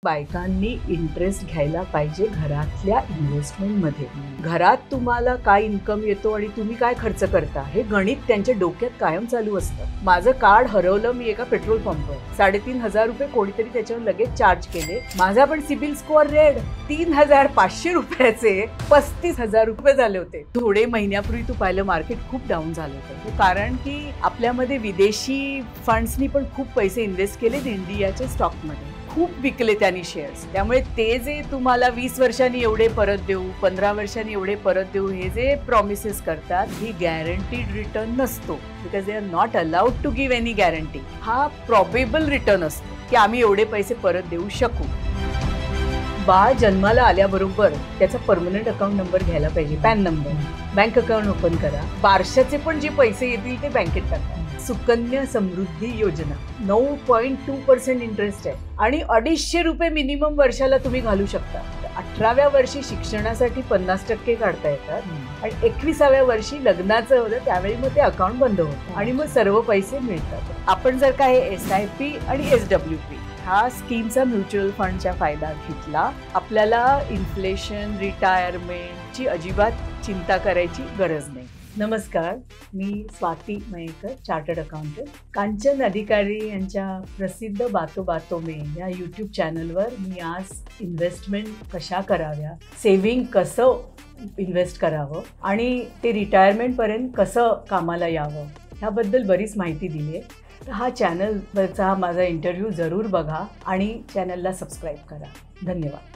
बायकांनी इंटरेस्ट घ्यायला पाहिजे घरातल्या इन्व्हेस्टमेंटमध्ये. घरात तुम्हाला काय इन्कम येतो आणि तुम्ही काय खर्च करता हे गणित त्यांच्या डोक्यात कायम चालू असतं. माझं कार्ड हरवलं मी एका पेट्रोल पंपवर, 3,500 रुपये कोणीतरी त्याच्यावर लगेच चार्ज केले. माझा पण सिबिल स्कोअर रेड, 3,500 रुपयाचे 35,000 रुपये झाले होते. थोडे महिन्यापूर्वी तू पाहिलं मार्केट खूप डाऊन झालं होतं, कारण की आपल्यामध्ये विदेशी फंड्सनी पण खूप पैसे इन्व्हेस्ट केले इंडियाच्या स्टॉकमध्ये. खूप विकले त्यांनी शेअर्स. त्यामुळे ते जे तुम्हाला 20 वर्षांनी एवढे परत देऊ, 15 वर्षांनी एवढे परत देऊ हे जे प्रॉमिसेस करतात ही गॅरंटीड रिटर्न नसतो, because they are not allowed to give any guarantee. हा प्रॉबेबल रिटर्न असतो की आम्ही एवढे पैसे परत देऊ शकू. बाळ जन्माला आल्याबरोबर त्याचा परमनंट अकाउंट नंबर घ्यायला पाहिजे, pan number. Bank account open करा. बारशाचे पण जे पैसे येतील ते बँकेत टाका. सुकन्या समृद्धी योजना 9.2% इंटरेस्ट आहे आणि 250 रुपये मिनिमम वर्षाला तुम्ही घालू शकता. 18व्या वर्षी शिक्षणासाठी 50% काढता येतात आणि 21व्या वर्षी लग्नाचं होतं त्यावेळी मग ते अकाउंट बंद होतं आणि मग सर्व पैसे मिळतात. आपण जर का हे SIP आणि SWP ह्या स्कीमचा म्युच्युअल फंडचा फायदा घेतला, आपल्याला इन्फ्लेशन रिटायरमेंटची अजिबात चिंता करायची गरज नाही. नमस्कार, मी स्वाती मयेकर, चार्टर्ड अकाउंटंट. कांचन अधिकारी यांच्या प्रसिद्ध बातो बातो में या यूट्यूब चॅनलवर मी आज इन्व्हेस्टमेंट कशा कराव्या, सेव्हिंग कसं इन्व्हेस्ट करावं आणि ते रिटायरमेंटपर्यंत कसं कामाला यावं ह्याबद्दल बरीच माहिती दिली आहे. तर हा चॅनलवरचा माझा इंटरव्ह्यू जरूर बघा आणि चॅनलला सबस्क्राईब करा. धन्यवाद.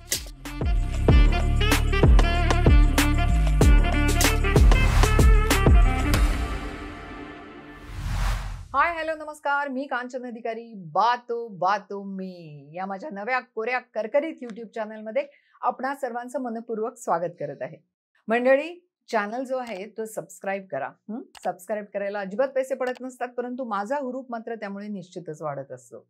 हाय, हॅलो, नमस्कार. मी कांचन अधिकारी. बातो बातो मी या माझ्या नव्या कोऱ्या करकरीत युट्यूब चॅनलमध्ये आपणा सर्वांचं मनपूर्वक स्वागत करत आहे. मंडळी, चॅनल जो आहे तो सबस्क्राईब करा. सबस्क्राईब करायला अजिबात पैसे पडत नसतात, परंतु माझा हुरूप मात्र त्यामुळे निश्चितच वाढत असतो.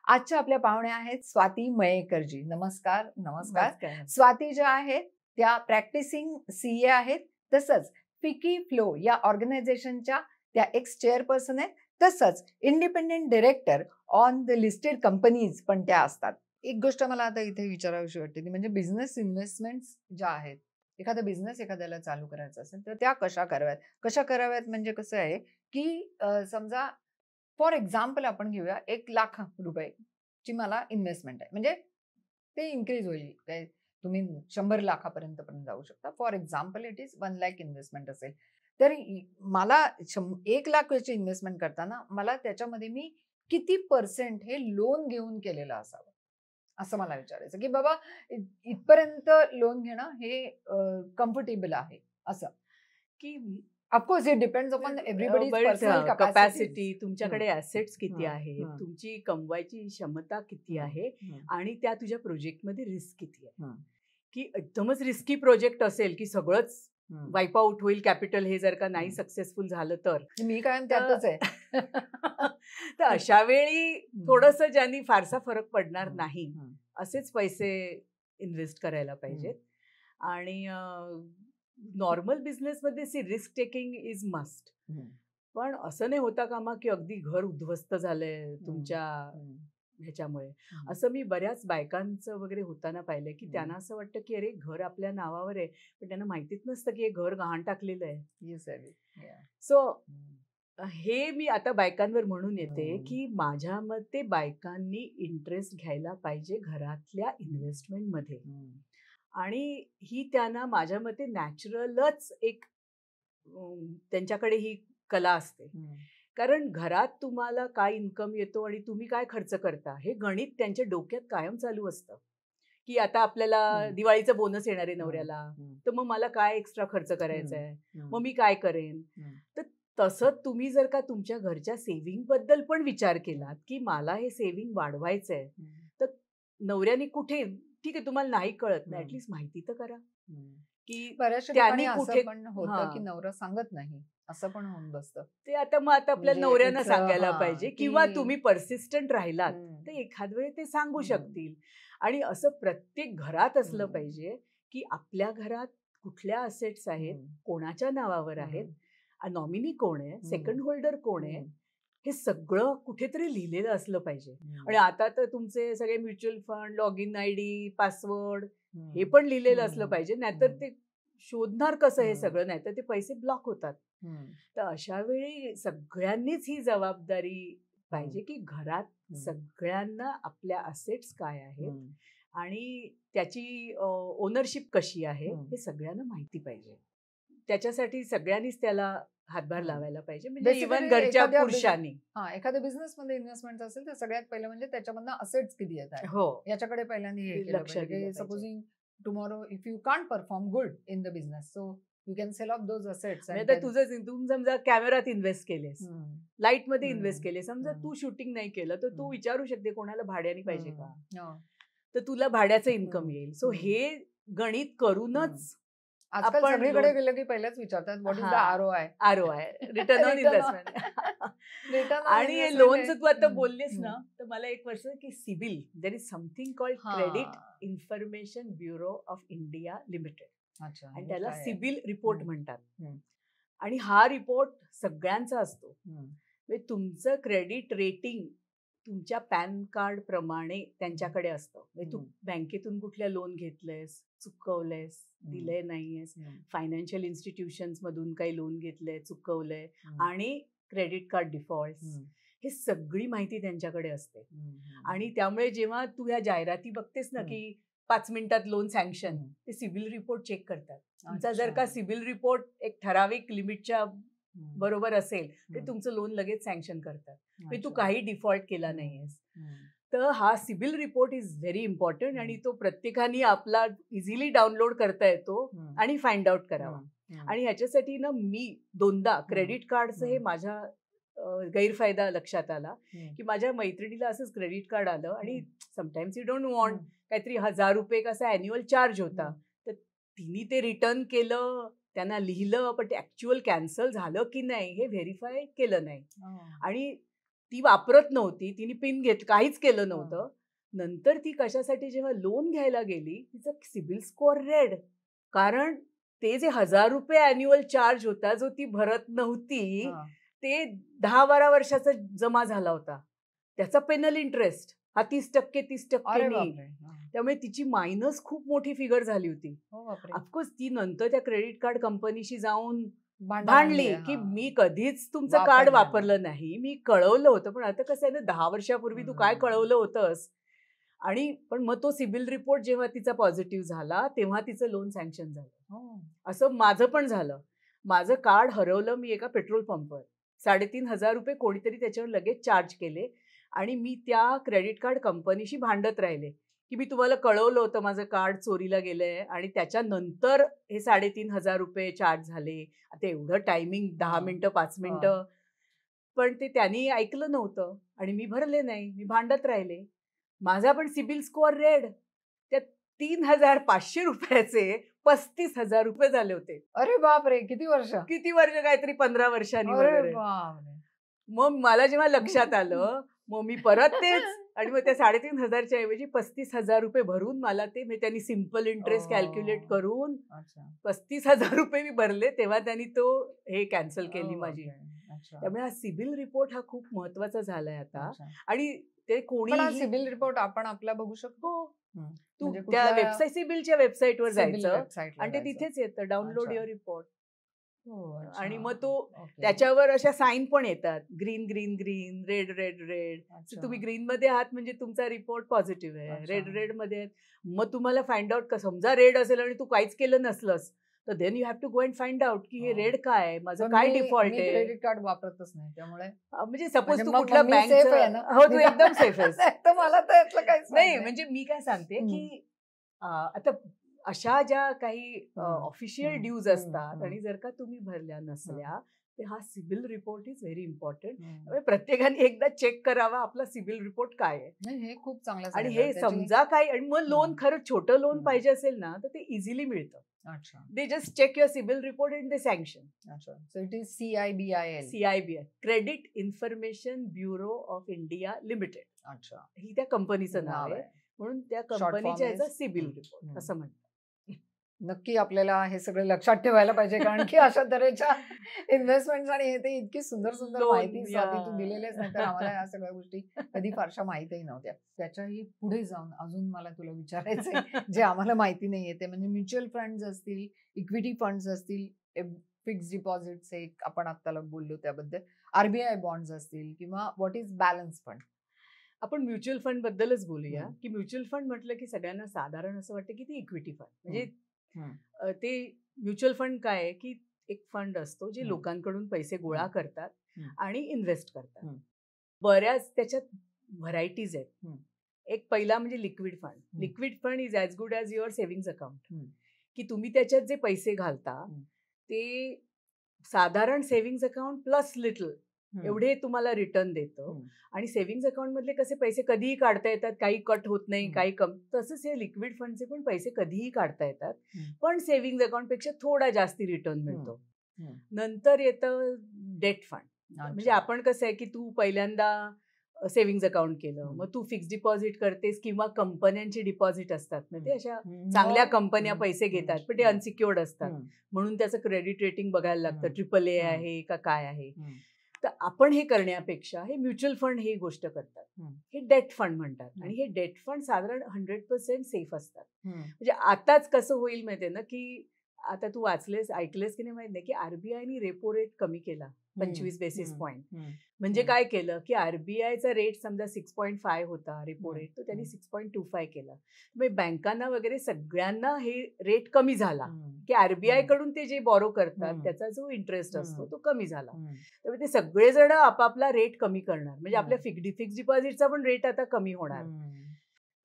आजच्या आपल्या पाहुण्या आहेत स्वाती मयेकरजी. नमस्कार. नमस्कार. स्वाती ज्या आहेत त्या प्रॅक्टिसिंग CA आहेत, तसंच फिकी फ्लो या ऑर्गनायझेशनच्या त्या एक्स चेअरपर्सन आहेत, तसंच independent director on the listed companies पण त्या असतात. एक गोष्ट मला आता इथे विचारावीशी वाटते ती म्हणजे बिझनेस इन्व्हेस्टमेंट्स ज्या आहेत, एखादा बिझनेस एखाद्याला चालू करायचा असेल तर त्या कशा कराव्यात म्हणजे कसं आहे की समजा फॉर एक्झाम्पल आपण घेऊया 1,00,000 रुपयाची मला इन्व्हेस्टमेंट आहे, म्हणजे ते इन्क्रीज होईल, काय तुम्ही 100 लाखापर्यंत पण जाऊ शकता. For example it is 1,00,000 investment असेल तर मला 1,00,000ची इन्व्हेस्टमेंट करताना मला त्याच्यामध्ये मी किती % हे लोन घेऊन केलेलं असावं असं मला विचारायचं की बाबा इथपर्यंत लोन घेणं हे कम्फर्टेबल आहे असं. की of course it depends upon everybody's personal capacity, तुमच्याकडे ऍसेट्स किती आहेत, तुमची कमवायची क्षमता किती आहे आणि त्या तुझ्या प्रोजेक्टमध्ये रिस्क किती आहे. की एकदमच रिस्की प्रोजेक्ट असेल की सगळंच वाईप आउट होईल कॅपिटल, हे जर का नाही सक्सेसफुल झालं तर मी काय त्यातच आहे. तर अशा वेळी थोडंसं ज्यांनी फारसा फरक पडणार नाही असेच पैसे इन्व्हेस्ट करायला पाहिजेत. आणि नॉर्मल बिझनेसमध्ये रिस्क टेकिंग इज मस्ट. पण असं नाही होता कामा की अगदी घर उद्ध्वस्त झालंय तुमच्या ह्याच्यामुळे. असं मी बऱ्याच बायकांचं वगैरे होताना पाहिलंय की त्यांना असं वाटतं की अरे घर आपल्या नावावर आहे, पण त्यांना माहितीच नसतं की हे घर गहाण टाकलेलं आहे. सो हे मी आता बायकांवर म्हणून येते की माझ्या मते बायकांनी इंटरेस्ट घ्यायला पाहिजे घरातल्या इन्व्हेस्टमेंटमध्ये. आणि ही त्यांना माझ्या मते नॅचरलच एक त्यांच्याकडे ही कला असते. कारण घरात तुम्हाला काय इन्कम येतो आणि तुम्ही काय खर्च करता हे गणित त्यांच्या डोक्यात कायम चालू असतं. की आता आपल्याला दिवाळीचा बोनस येणार आहे नवऱ्याला, तर मग मला काय एक्स्ट्रा खर्च करायचा आहे, मग मी काय करेन. तर तसं तुम्ही जर का तुमच्या घरच्या सेव्हिंग बद्दल पण विचार केलात की मला हे सेव्हिंग वाढवायचंय, तर नवऱ्याने कुठे, ठीक आहे तुम्हाला नाही कळत नाही, ऍटलीस्ट माहिती तर करा की त्यांनी कुठे पण होतं की नवरा सांगत नाही असं पण होऊन बसतं. ते आता मग आता आपल्या नवऱ्यांना सांगायला पाहिजे किंवा तुम्ही पर्सिस्टंट राहिलात तर एखाद वेळी ते सांगू शकतील. आणि असं प्रत्येक घरात असलं पाहिजे की आपल्या घरात कुठल्या असेट्स आहेत, कोणाच्या नावावर आहेत, नॉमिनी कोण आहे, सेकंड होल्डर कोण आहे, हे सगळं कुठेतरी लिहिलेलं असलं पाहिजे. आणि आता तर तुमचे सगळे mutual fund, log in ID, password हे पण लिहिलेलं असलं पाहिजे. नाहीतर ते शोधणार कसं हे सगळं, नाहीतर ते पैसे ब्लॉक होतात. तर अशा वेळी सगळ्यांनीच ही जबाबदारी पाहिजे की घरात सगळ्यांना आपल्या असेट्स काय आहेत आणि त्याची ओनरशिप कशी आहे हे सगळ्यांना माहिती पाहिजे. त्याच्यासाठी सगळ्यांनीच त्याला हातभार लावायला पाहिजे, म्हणजे इव्हन घरच्या पुरुषांनी. एखाद्या बिझनेस मध्ये इन्व्हेस्टमेंट असेल तर सगळ्यात पहिलं म्हणजे त्याच्यामधनं असेट्स किती येतात हो, याच्याकडे पहिल्यांदा लक्ष दिलं पाहिजे. Supposing tomorrow if you can't perform good in the business so you can sell off those assets. आता तू समजा कॅमेरात इन्व्हेस्ट केलेस, लाईट मध्ये इन्व्हेस्ट केले, समजा तू शूटिंग नाही केलं तर तू विचारू शकते कोणाला भाड्याने पाहिजे का, तर तुला भाड्याचं इन्कम येईल. सो हे गणित करूनच आजकाल सगळीकडे गेलं की पहिल्याच विचारतात what is the ROI, return on investment. आणि लोनचं तू आता बोललीस ना, तर मला एक वर्ष की CIBIL, there is something called credit information bureau of India limited, आणि त्याला सिबिल रिपोर्ट म्हणतात. आणि हा रिपोर्ट सगळ्यांचा असतो. म्हणजे तुमचं क्रेडिट रेटिंग तुमच्या पॅन कार्ड प्रमाणे त्यांच्याकडे असतं. म्हणजे तू बँकेतून कुठल्या लोन घेतलंयस, चुकवलंयस, दिलंय नाहीयेस, फायनान्शियल इन्स्टिट्यूशन्स मधून काही लोन घेतलंय, चुकवलंय, आणि क्रेडिट कार्ड डिफॉल्ट, हे सगळी माहिती त्यांच्याकडे असते. आणि त्यामुळे जेव्हा तू ह्या जाहिराती बघतेस ना की 5 मिनिटात लोन सँक्शन, ते सिबिल रिपोर्ट चेक करतात. तुमचा जर का सिबिल रिपोर्ट एक ठराविक लिमिटच्या बरोबर असेल तर तुमचं लोन लगेच सँक्शन करतात. म्हणजे तू काही डिफॉल्ट केला नाहीयेस. तर हा CIBIL report is very important, आणि तो प्रत्येकाने आपला इझिली डाउनलोड करता येतो आणि फाइंड आउट करावा. आणि ह्याच्यासाठी ना मी 2दा क्रेडिट कार्डचं हे माझ्या गैरफायदा लक्षात आला की माझ्या मैत्रिणीला असंच क्रेडिट कार्ड आलं, आणि समटाइम्स यू डोंट वॉन्ट, काहीतरी 1000 रुपये कसा अॅन्युअल चार्ज होता, तर तिने ते रिटर्न केलं, त्यांना लिहिलं, पण ते ऍक्च्युअल कॅन्सल झालं की नाही हे व्हेरीफाय केलं नाही. आणि ती वापरत नव्हती, तिने पिन काहीच केलं नव्हतं. नंतर ती कशासाठी जेव्हा लोन घ्यायला गेली, तिचा सिबिल स्कोअर रेड, कारण ते जे 1000 रुपये अॅन्युअल चार्ज होता जो ती भरत नव्हती, ते 10-12 वर्षाचा जमा झाला होता, त्याचा पेनल इंटरेस्ट हा 30% त्यामुळे तिची मायनस खूप मोठी फिगर झाली होती. ऑफकोर्स ती नंतर त्या क्रेडिट कार्ड कंपनीशी जाऊन भांडली की मी कधीच तुमचं कार्ड वापरलं नाही, मी कळवलं होतं, पण आता कसं आहे ना, 10 वर्षापूर्वी तू काय कळवलं होतंस. आणि पण मग तो सिबिल रिपोर्ट जेव्हा तिचा पॉझिटिव्ह झाला तेव्हा तिचं लोन सँक्शन झालं. असं माझं पण झालं. माझं कार्ड हरवलं मी एका पेट्रोल पंपवर, 3,500 रुपये कोणीतरी त्याच्यावर लगेच चार्ज केले, आणि मी त्या क्रेडिट कार्ड कंपनीशी भांडत राहिले की मी तुम्हाला कळवलं होतं माझं कार्ड चोरीला गेलंय, आणि त्याच्यानंतर हे 3,500 रुपये चार्ज झाले. आता एवढं टायमिंग 10 मिनिटं 5 मिनिटं, पण ते त्यांनी ऐकलं नव्हतं आणि मी भरले नाही, मी भांडत राहिले. माझा पण सिबिल स्कोअर रेड, त्या 3,500 रुपयाचे 35,000 रुपये झाले होते. अरे बापरे, किती वर्ष, काहीतरी 15 वर्षांनी वगैरे. मग मला जेव्हा लक्षात आलं, मग मी परत तेच, आणि मग त्या 3,500च्या ऐवजी 35,000 रुपये भरून मला ते त्यांनी सिम्पल इंटरेस्ट कॅल्क्युलेट करून 35,000 रुपये मी भरले, तेव्हा त्यांनी तो हे कॅन्सल केली माझी. त्यामुळे हा सिबिल रिपोर्ट हा खूप महत्वाचा झालाय आता. आणि ते कोणी सिबिल रिपोर्ट आपण आपला बघू शकतो. तू त्या वेबसाईट, सिबिलच्या वेबसाईटवर जायचं आणि ते तिथेच येतं, डाउनलोड युअर रिपोर्ट. आणि मग तो त्याच्यावर अशा साईन पण येतात, green green green, red red red. तुम्ही ग्रीन मध्ये आहात म्हणजे तुमचा रिपोर्ट पॉझिटिव्ह आहे, रेड रेड मध्ये. मग तुम्हाला फाइंड आउट, समजा रेड असेल आणि तू काहीच केलं नसलंस तर then you have to go and find out की हे रेड काय आहे, माझं काय डिफॉल्ट आहे. क्रेडिट कार्ड वापरतच नाही, त्यामुळे म्हणजे सपोज तू कुठल्या बँक, हो तू एकदम सेफ आहेस. मला तर काहीच नाही, म्हणजे मी काय सांगते की आता अशा ज्या काही ऑफिशियल ड्यूज असतात आणि जर का तुम्ही भरल्या नसल्या तर हा CIBIL report is very important. प्रत्येकाने एकदा चेक करावा आपला सिबिल रिपोर्ट काय आहे. हे खूप चांगलं. आणि हे समजा काय, आणि मग लोन खरं छोटं लोन पाहिजे असेल ना तर ते इझिली मिळतं. They just check your CIBIL report and they sanction. So it is CIBIL, credit information bureau of India limited. ही त्या कंपनीचं नाव आहे, म्हणून त्या कंपनीच्या याचा सिबिल रिपोर्ट असं म्हणतात. नक्की आपल्याला हे सगळं लक्षात ठेवायला पाहिजे, कारण की अशा तऱ्हेच्या इन्व्हेस्टमेंट्स आणि हे ते इतकी सुंदर सुंदर माहिती स्वाती तू दिलेलीच नाही, तर आम्हाला या सगळ्या गोष्टी कधी फारशा माहितीही नव्हत्या. त्याच्याही पुढे जाऊन अजून मला तुला विचारायचंय जे आम्हाला माहिती नाहीये, ते म्हणजे म्युच्युअल फंड्स असतील, इक्विटी फंड्स असतील, फिक्स डिपॉझिट्स एक आपण आत्ताला बोललो त्याबद्दल, RBI बॉन्ड्स असतील, किंवा व्हॉट इज बॅलन्स फंड. आपण म्युच्युअल फंड बद्दलच बोलूया. की म्युच्युअल फंड म्हटलं की सगळ्यांना साधारण असं वाटतं की ती इक्विटी फंड म्हणजे ते म्युच्युअल फंड काय आहे की एक फंड असतो जे लोकांकडून पैसे गोळा करतात आणि इन्व्हेस्ट करतात. बऱ्याच त्याच्यात व्हरायटीज आहेत. एक पहिला म्हणजे liquid fund. Liquid fund is as good as your savings account. की तुम्ही त्याच्यात जे पैसे घालता ते साधारण सेव्हिंग्ज अकाउंट प्लस लिटल एवढे तुम्हाला रिटर्न देतं. आणि सेव्हिंग्ज अकाउंट मधले कसे पैसे कधीही काढता येतात, काही कट होत नाही, काही कम. तसंच हे लिक्विड फंडचे पण पैसे कधीही काढता येतात, पण सेव्हिंग्ज अकाउंट पेक्षा थोडा जास्ती रिटर्न मिळतो. नंतर येतं डेट फंड. म्हणजे आपण कसं आहे की तू पहिल्यांदा सेव्हिंग्ज अकाउंट केलं, मग तू फिक्स डिपॉझिट करतेस किंवा कंपन्यांचे डिपॉझिट असतात ना, ते अशा चांगल्या कंपन्या पैसे घेतात, पण ते अनसिक्युअर्ड असतात, म्हणून त्याचं क्रेडिट रेटिंग बघायला लागतं, AAA आहे का काय आहे. तर आपण हे करण्यापेक्षा हे म्युच्युअल फंड ही गोष्ट करतात. हे डेट फंड म्हणतात. आणि हे डेट फंड साधारण 100% सेफ असतात. म्हणजे आताच कसं होईल माहितीये ना, की आता तू वाचलेस ऐकलेस की नाही माहित नाही, की RBIने रेपो रेट कमी केला 25 बेसिस पॉईंट. म्हणजे काय केलं की RBIचा रेट समजा 6.5 होता रेपो रेट, तर त्यांनी 6.25 केला. म्हणजे बँकांना वगैरे सगळ्यांना हे रेट कमी झाला की RBI कडून ते जे बॉरो करतात त्याचा जो इंटरेस्ट असतो तो कमी झाला. त्यामुळे ते सगळेजण आपापला रेट कमी करणार. म्हणजे आपल्या फिक्स डिपॉझिटचा पण रेट आता कमी होणार.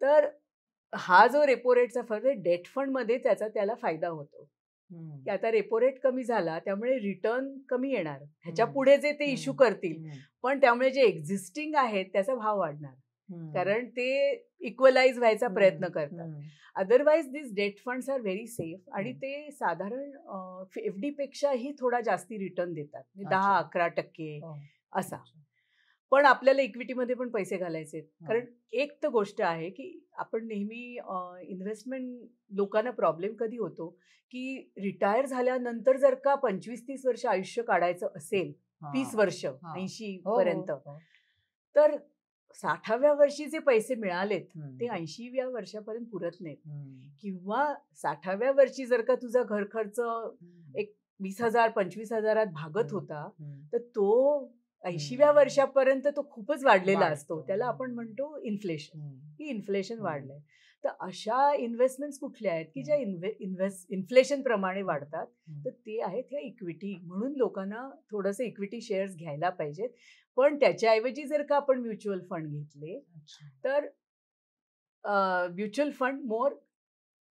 तर हा जो रेपो रेटचा फरक आहे, डेट फंड मध्ये त्याला फायदा होतो की आता रेपो रेट कमी झाला त्यामुळे रिटर्न कमी येणार. ह्याच्या पुढे जे ते इश्यू करतील, पण त्यामुळे जे एक्झिस्टिंग आहेत त्याचा भाव वाढणार, कारण ते इक्वलाइज व्हायचा प्रयत्न करतात. Otherwise this debt funds are very safe आणि ते साधारण FD पेक्षाही थोडा जास्ती रिटर्न देतात, 10-11% असा. पण आपल्याला इक्विटीमध्ये पण पैसे घालायचे, कारण एक तर गोष्ट आहे की आपण नेहमी इन्व्हेस्टमेंट लोकांना प्रॉब्लेम कधी होतो की रिटायर झाल्यानंतर जर का 25-30 वर्ष आयुष्य काढायचं असेल, 20 वर्ष 80 पर्यंत, तर 60व्या वर्षी जे पैसे मिळालेत ते 80व्या वर्षापर्यंत पुरत नाहीत. किंवा 60व्या वर्षी जर का तुझा घर खर्च एक 20,000 25,000 भागत होता, तर तो 80व्या वर्षापर्यंत तो खूपच वाढलेला असतो. त्याला आपण म्हणतो इन्फ्लेशन, की इन्फ्लेशन वाढलंय. तर अशा इन्व्हेस्टमेंट्स कुठल्या आहेत की ज्या इन्फ्लेशन प्रमाणे वाढतात, तर ते आहेत ह्या इक्विटी. म्हणून लोकांना थोडंसं इक्विटी शेअर्स घ्यायला पाहिजेत. पण त्याच्याऐवजी जर का आपण म्युच्युअल फंड घेतले, तर म्युच्युअल फंड मोर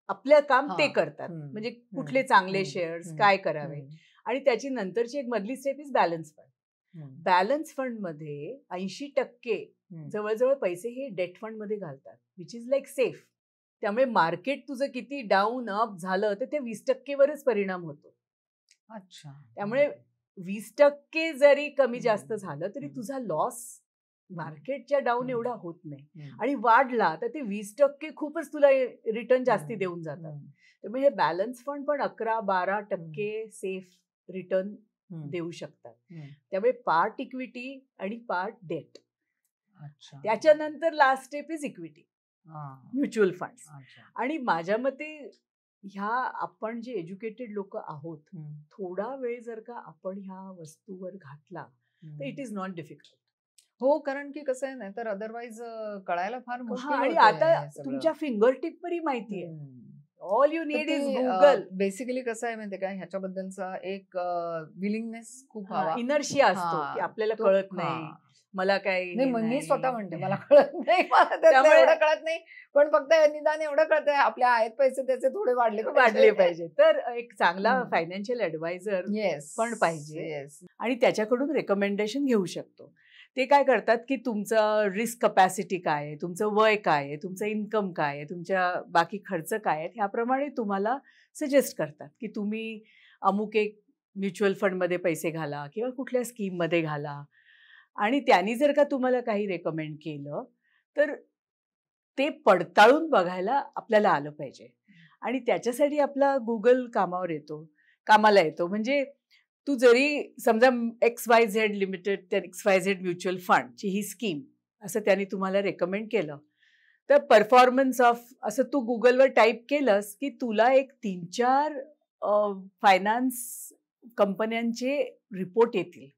आपलं काम ते करतात. म्हणजे कुठले चांगले शेअर्स काय करावे. आणि त्याची नंतरची एक मधली step is balance fund. Balance fund मध्ये 80% जवळजवळ पैसे हे डेट फंड मध्ये घालतात, विच इज लाईक सेफ. त्यामुळे मार्केट तुझं किती डाऊन अप झालं तर ते 20% वरच परिणाम होतो. अच्छा. त्यामुळे 20% जरी कमी जास्त झालं तरी तुझा लॉस मार्केटच्या डाऊन एवढा होत नाही. आणि वाढला तर ते 20% खूपच तुला रिटर्न जास्ती देऊन जातात. त्यामुळे हे बॅलन्स फंड पण 11-12% सेफ रिटर्न देऊ शकतात. त्यामुळे पार्ट इक्विटी आणि पार्ट डेट. त्याच्यानंतर last step is equity, mutual funds. आणि माझ्या मते ह्या आपण जे एज्युकेटेड लोक आहोत, थोडा वेळ जर का आपण ह्या वस्तूवर घातला तर इट इज नॉट डिफिकल्ट. हो, कारण की कसं आहे ना, तर अदरवाईज कळायला फार मुश्किल. आणि आता तुमच्या फिंगर टिपवरही माहिती आहे. All you need is Google. Basically कसं आहे माहितीये का, ह्याच्याबद्दलचा एक विलिंगनेस खूप हवा, इनर्शिया असतो की आपल्याला कळत नाही, मला काही नाही. मी स्वतः म्हणते मला कळत नाही, मला एवढं कळत नाही, पण फक्त निदान एवढं कळतंय आपल्या आहेत पैसे त्याचे थोडे वाढले पाहिजे. तर एक चांगला फायनान्शियल ऍडवायझर पण पाहिजे आणि त्याच्याकडून रेकमेंडेशन घेऊ शकतो. ते काय करतात की तुमचं रिस्क कपॅसिटी काय आहे, तुमचं वय काय आहे, तुमचं इन्कम काय आहे, तुमच्या बाकी खर्च काय आहेत, ह्याप्रमाणे तुम्हाला सजेस्ट करतात की तुम्ही अमुक एक म्युच्युअल फंडमध्ये पैसे घाला किंवा कुठल्या स्कीममध्ये घाला. आणि त्यांनी जर का तुम्हाला काही रेकमेंड केलं तर ते पडताळून बघायला आपल्याला आलं पाहिजे. आणि त्याच्यासाठी आपला गुगल कामाला येतो. म्हणजे तू जरी समजा XYZ लिमिटेड त्या XYZ म्युच्युअल फंडची ही स्कीम असं त्यांनी तुम्हाला रेकमेंड केलं, तर परफॉर्मन्स ऑफ असं तू गुगलवर टाईप केलंस की तुला एक 3-4 फायनान्स कंपन्यांचे रिपोर्ट येतील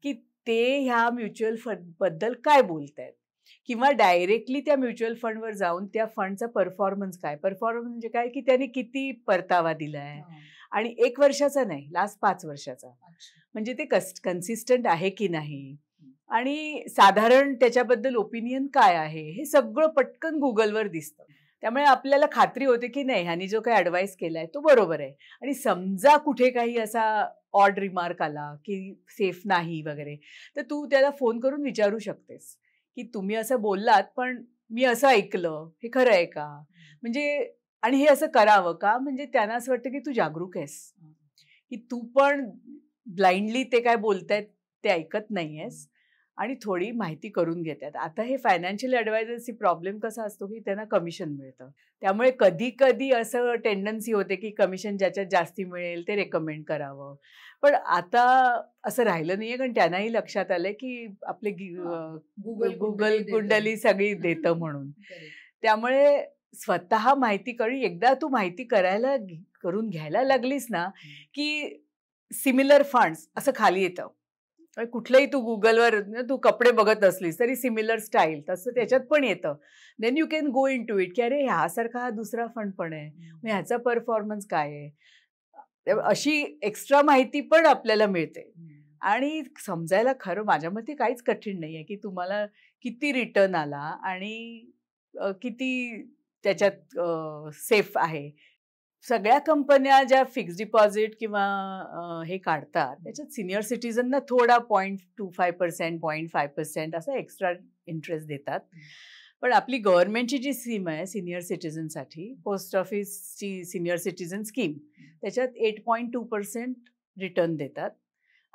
की ते ह्या म्युच्युअल फंडबद्दल काय बोलतायत, किंवा डायरेक्टली त्या म्युच्युअल फंडवर जाऊन त्या फंडचा परफॉर्मन्स म्हणजे काय की त्यांनी किती परतावा दिलाय, आणि 1 वर्षाचा नाही, लास्ट 5 वर्षाचा, म्हणजे ते कन्सिस्टंट आहे की नाही, आणि साधारण त्याच्याबद्दल ओपिनियन काय आहे, हे सगळं पटकन गुगलवर दिसतं. त्यामुळे आपल्याला खात्री होते की नाही, ह्यानी जो काही ॲडवाईस केलाय तो बरोबर आहे. आणि समजा कुठे काही असा ऑड रिमार्क आला की सेफ नाही वगैरे, तर तू त्याला फोन करून विचारू शकतेस की तुम्ही असं बोललात पण मी असं ऐकलं, हे खरं आहे का, म्हणजे आणि हे असं करावं का, म्हणजे त्यांना असं वाटतं की तू जागरूक आहेस, की तू पण ब्लाइंडली ते काय बोलतायत ते ऐकत नाहीयेस आणि थोडी माहिती करून घेतात. आता हे फायनान्शियल ॲडवायझर्सची प्रॉब्लेम कसा असतो की त्यांना कमिशन मिळतं, त्यामुळे कधी कधी असं टेंडन्सी होते की कमिशन ज्याच्यात जास्ती मिळेल ते रेकमेंड करावं. पण आता असं राहिलं नाहीये, कारण त्यांनाही लक्षात आलंय की आपले गुगल कुंडली सगळी देतं म्हणून. त्यामुळे स्वतः माहिती एकदा तू माहिती करून घ्यायला लागलीस ना की सिमिलर फंड्स असं खाली येतं. कुठलंही तू गुगलवर तू कपडे बघत असलीस तरी सिमिलर स्टाईल तसं त्याच्यात पण येतं. Then you can go into it की अरे ह्यासारखा हा दुसरा फंड पण आहे, मग ह्याचा परफॉर्मन्स काय आहे, अशी एक्स्ट्रा माहिती पण आपल्याला मिळते. आणि समजायला खरं माझ्या मते काहीच कठीण नाहीये की तुम्हाला किती रिटर्न आला आणि किती त्याच्यात सेफ आहे. सगळ्या कंपन्या ज्या फिक्स्ड डिपॉझिट किंवा हे काढतात त्याच्यात सिनियर सिटीजनना थोडा 0.25%, 0.5% असा एक्स्ट्रा इंटरेस्ट देतात. पण आपली गव्हर्नमेंटची जी स्कीम आहे सिनियर सिटीजनसाठी, पोस्ट ऑफिसची सिनियर सिटीजन स्कीम, त्याच्यात 8.2% रिटर्न देतात.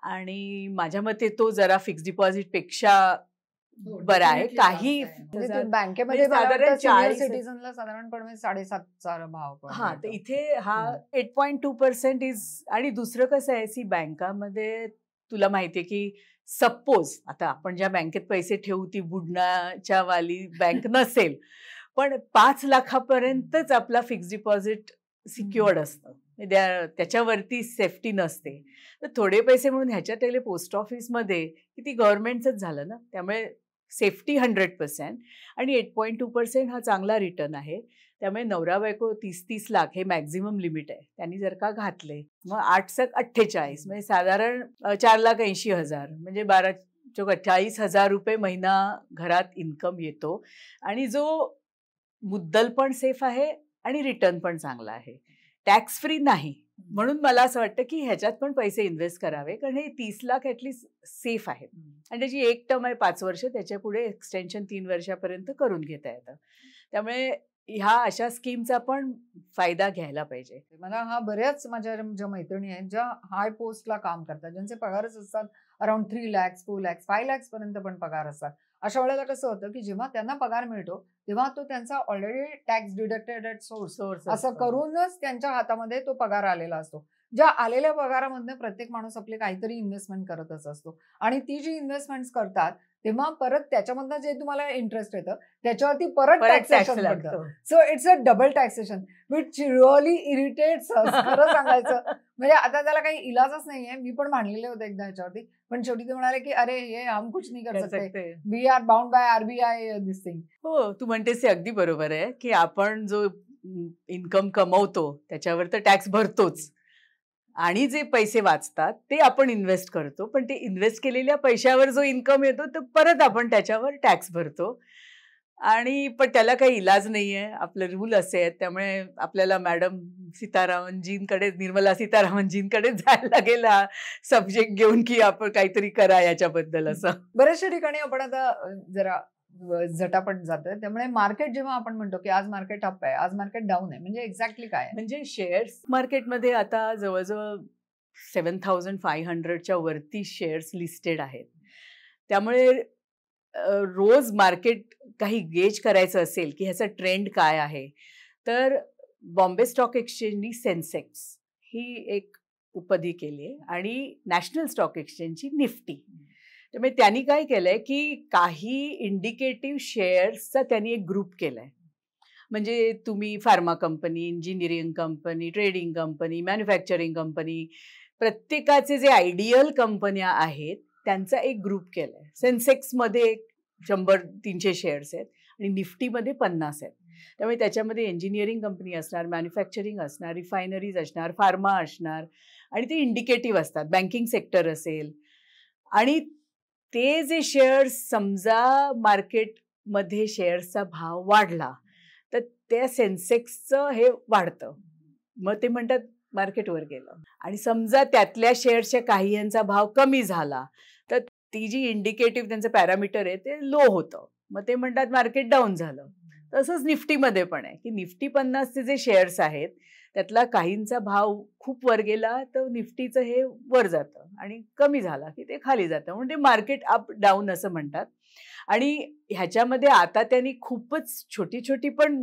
आणि माझ्या मते तो जरा फिक्स्ड डिपॉझिट पेक्षा बरा आहे. काही बँकेमध्ये साधारण सिटीजनला साधारणपणे 7.5चा भाव. हा, तर इथे हा 8.2% इज. आणि दुसरं कसं आहे, सी बँकामध्ये तुला माहितीये की सपोज आता आपण ज्या बँकेत पैसे ठेवू ती बुडण्याच्या वाली बँक नसेल, पण 5 लाखापर्यंतच आपला फिक्स्ड डिपॉझिट सिक्युअर्ड असतं, त्याच्यावरती सेफ्टी नसते. तर थोडे पैसे म्हणून ह्याच्यात आले पोस्ट ऑफिसमध्ये की ती गव्हर्नमेंटच झालं ना, त्यामुळे सेफ्टी 100% आणि 8.2% हा चांगला रिटर्न आहे. त्यामुळे नवरा बायको 30-30 लाख हे मॅक्झिमम लिमिट आहे. त्यांनी जर का घातले मग 8-48 म्हणजे साधारण 4,80,000 म्हणजे 12-48,000 रुपये महिना घरात इन्कम येतो. आणि जो मुद्दल पण सेफ आहे आणि रिटर्न पण चांगला आहे. टॅक्स फ्री नाही, म्हणून मला असं वाटतं की ह्याच्यात पण पैसे इन्व्हेस्ट करावे, कारण हे 30 लाख ॲटलिस्ट सेफ आहेत. आणि त्याची एक टर्म आहे 5 वर्ष, त्याच्या पुढे एक्सटेन्शन 3 वर्षापर्यंत करून घेता येतं. त्यामुळे ह्या अशा स्कीमचा पण फायदा घ्यायला पाहिजे. मला बऱ्याच माझ्या ज्या मैत्रिणी आहेत ज्या हाय पोस्टला काम करतात, ज्यांचे पगारच असतात अराउंड 3 लाख, 4 लाख, 5 लाख पर्यंत पण पगार असतात. अशा वेळेला कसं होतं की जेव्हा त्यांना पगार मिळतो तेव्हा तो त्यांचा ऑलरेडी टॅक्स डिडक्टेड सोर्स असं करूनच त्यांच्या हातामध्ये तो पगार आलेला असतो. ज्या आलेल्या पगारामधनं प्रत्येक माणूस आपले काहीतरी इन्व्हेस्टमेंट करतच असतो, आणि ती जी इन्व्हेस्टमेंट करतात तेव्हा परत त्याच्यामधनं जे तुम्हाला इंटरेस्ट येतं त्याच्यावरती परत टॅक्सेशन पडतं. So it's a double taxation which really irritates us, खरं सांगायचं. म्हणजे आता त्याला काही इलाजच नाहीये. मी पण भांडलेले होते एकदा ह्याच्यावरती, पण शेवटी ते म्हणाले की अरे हे हम कुछ नहीं कर सकते, we are bound by RBI this thing. हो, तू म्हणतेस ते अगदी बरोबर आहे की आपण जो इन्कम कमवतो त्याच्यावर तर टॅक्स भरतोच, आणि जे पैसे वाचतात ते आपण इन्व्हेस्ट करतो, पण ते इन्व्हेस्ट केलेल्या पैशावर जो इन्कम येतो तो परत आपण त्याच्यावर टॅक्स भरतो. आणि पण त्याला काही इलाज नाहीये, आपले रूल असे आहेत. त्यामुळे आपल्याला मॅडम निर्मला सीतारामनजींकडे जायला लागेल हा सब्जेक्ट घेऊन की आपण काहीतरी करा याच्याबद्दल. असं बऱ्याचशा ठिकाणी आपण आता जरा झटापट जातोय. त्यामुळे मार्केट जेव्हा आपण म्हणतो की आज मार्केट अप आहे, आज मार्केट डाऊन आहे, म्हणजे एक्झॅक्टली काय? म्हणजे शेअर्स मार्केटमध्ये आता जवळजवळ 7,500च्या वरती शेअर्स लिस्टेड आहेत. त्यामुळे रोज मार्केट काही गेज करायचं असेल की ह्याचा ट्रेंड काय आहे, तर बॉम्बे स्टॉक एक्सचेंजनी सेन्सेक्स ही एक उपाधी केली आहे आणि नॅशनल स्टॉक एक्सचेंजची निफ्टी. त्यामुळे त्यांनी काय केलंय की काही इंडिकेटिव्ह शेअर्सचा त्यांनी एक ग्रुप केलाय. म्हणजे तुम्ही pharma company, engineering company, trading company, manufacturing company, प्रत्येकाचे जे आयडियल कंपन्या आहेत त्यांचा एक ग्रुप केलाय. सेन्सेक्समध्ये 100-300 शेअर्स आहेत आणि निफ्टीमध्ये 50 आहेत. त्यामुळे त्याच्यामध्ये इंजिनिअरिंग कंपनी असणार, मॅन्युफॅक्चरिंग असणार, रिफायनरीज असणार, फार्मा असणार आणि ते इंडिकेटिव्ह असतात. बँकिंग सेक्टर असेल आणि ते जे शेअर्स समजा मार्केटमध्ये शेअर्सचा भाव वाढला तर त्या सेन्सेक्सचं हे वाढतं. मग ते म्हणतात मार्केटवर गेलं. आणि समजा त्यातल्या शेअर्सच्या काही यांचा भाव कमी झाला तर ती जी इंडिकेटिव्ह त्यांचं पॅरामीटर आहे ते लो होतं. मग ते म्हणतात मार्केट डाऊन झालं. तसंच निफ्टीमध्ये पण आहे की निफ्टी 50चे जे शेअर्स आहेत त्यातला काहींचा भाव खूप वर गेला तर निफ्टीचं हे वर जातं आणि कमी झाला की ते खाली जातं. म्हणजे मार्केट अप डाऊन असं म्हणतात. आणि ह्याच्यामध्ये आता त्यांनी खूपच छोटी छोटी पण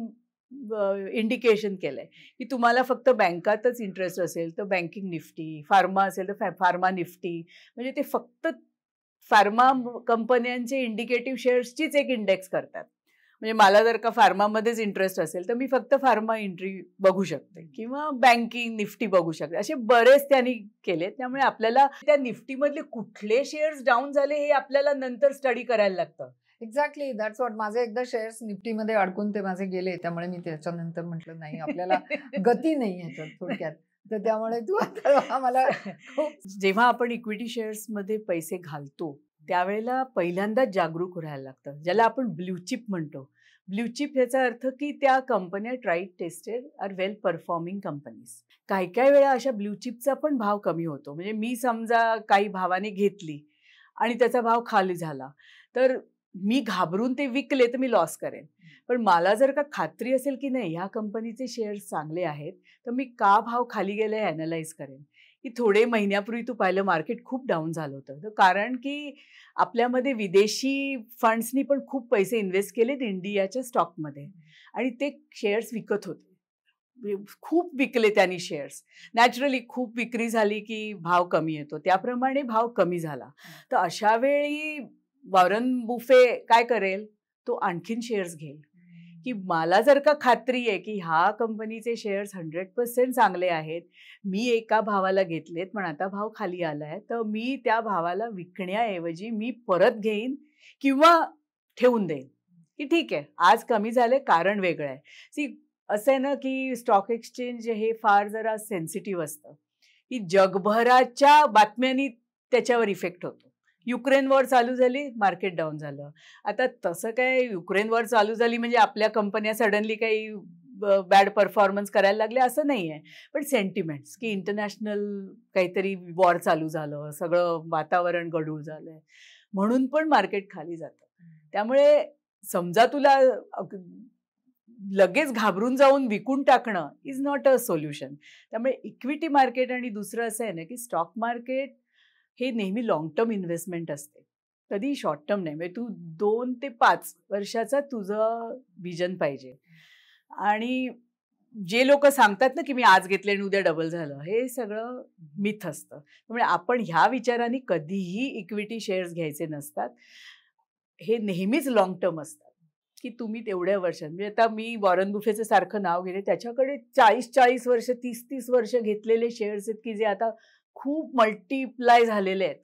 इंडिकेशन केलंय की तुम्हाला फक्त बँकातच इंटरेस्ट असेल तर बँकिंग निफ्टी, फार्मा असेल तर फार्मा निफ्टी, म्हणजे ते फक्त फार्मा कंपन्यांचे इंडिकेटिव्ह शेअर्सचीच एक इंडेक्स करतात. म्हणजे मला जर का फार्मामध्येच इंटरेस्ट असेल तर मी फक्त फार्मा एंट्री बघू शकते किंवा बँकिंग निफ्टी बघू शकते. असे बरेच त्यांनी केले. त्यामुळे आपल्याला त्या निफ्टीमधले कुठले शेअर्स डाऊन झाले हे आपल्याला नंतर स्टडी करायला लागतं. Exactly, that's what. माझे एकदा शेअर्स निफ्टीमध्ये अडकून ते माझे गेले. त्यामुळे मी त्याच्यानंतर म्हटलं नाही, आपल्याला गती नाही ह्याच्यात थोडक्यात. तर त्यामुळे तू आता मला जेव्हा आपण इक्विटी शेअर्समध्ये पैसे घालतो त्यावेळेला पहिल्यांदाच जागरूक राहायला लागतं, ज्याला आपण ब्ल्यू चिप म्हणतो. ब्ल्यू चिप याचा अर्थ की त्या कंपन्या ट्राईड टेस्टेड आर वेल परफॉर्मिंग कंपनीज. काही काही वेळा अशा ब्ल्यू चिपचा पण भाव कमी होतो. म्हणजे मी समजा काही भावाने घेतली आणि त्याचा भाव खाली झाला तर मी घाबरून ते विकले तर मी लॉस करेन. पण मला जर का खात्री असेल की नाही ह्या कंपनीचे शेअर्स चांगले आहेत तर मी का भाव खाली गेले हे अॅनलाइज करेन. की थोडे महिन्यापूर्वी तू पाहिलं मार्केट खूप डाऊन झालं होतं. तर कारण की आपल्यामध्ये विदेशी फंड्सनी पण खूप पैसे इन्व्हेस्ट केलेत इंडियाच्या स्टॉकमध्ये आणि ते शेअर्स विकत होते. खूप विकले त्यांनी शेअर्स. नॅचरली खूप विक्री झाली की भाव कमी येतो, त्याप्रमाणे भाव कमी झाला. तर अशा वेळी वॉरन बुफे काय करेल, तो आणखीन शेअर्स घेईल. की मला जर का खात्री आहे की ह्या कंपनीचे शेअर्स 100% चांगले आहेत, मी एका भावाला घेतलेत पण आता भाव खाली आलाय, तर मी त्या भावाला विकण्याऐवजी मी परत घेईन किंवा ठेवून देईन. की ठीक आहे आज कमी झाले, कारण वेगळं आहे. सी असं आहे ना की स्टॉक एक्सचेंज हे फार जरा सेन्सिटिव्ह असतं की जगभराच्या बातम्यांनी त्याच्यावर इफेक्ट होतो. युक्रेन वॉर चालू झाली, मार्केट डाऊन झालं. आता तसं काय युक्रेन वॉर चालू झाली म्हणजे आपल्या कंपन्या सडनली काही बॅड परफॉर्मन्स करायला लागल्या असं नाही आहे. पण सेंटिमेंट्स की इंटरनॅशनल काहीतरी वॉर चालू झालं, सगळं वातावरण गढूळ झालंय म्हणून पण मार्केट खाली जातं. त्यामुळे समजा तुला लगेच घाबरून जाऊन विकून टाकणं इज नॉट अ सोल्युशन. त्यामुळे इक्विटी मार्केट आणि दुसरं असं आहे ना की स्टॉक मार्केट हे नेहमी लॉंग टर्म इन्व्हेस्टमेंट असते, कधी शॉर्ट टर्म नाही. म्हणजे तू 2 ते 5 वर्षाचा तुझं विजन पाहिजे. आणि जे लोक सांगतात ना की मी आज घेतले आणि उद्या डबल झालं, हे सगळं मिथ असतं. त्यामुळे आपण ह्या विचाराने कधीही इक्विटी शेअर्स घ्यायचे नसतात. हे नेहमीच लॉंग टर्म असतात की तुम्ही तेवढ्या वर्षात, म्हणजे आता मी वॉरन बुफेचं सारखं नाव घेते, त्याच्याकडे 40-40 वर्ष 30-30 वर्ष घेतलेले शेअर्स आहेत की जे आता खूप मल्टिप्लाय झालेले आहेत.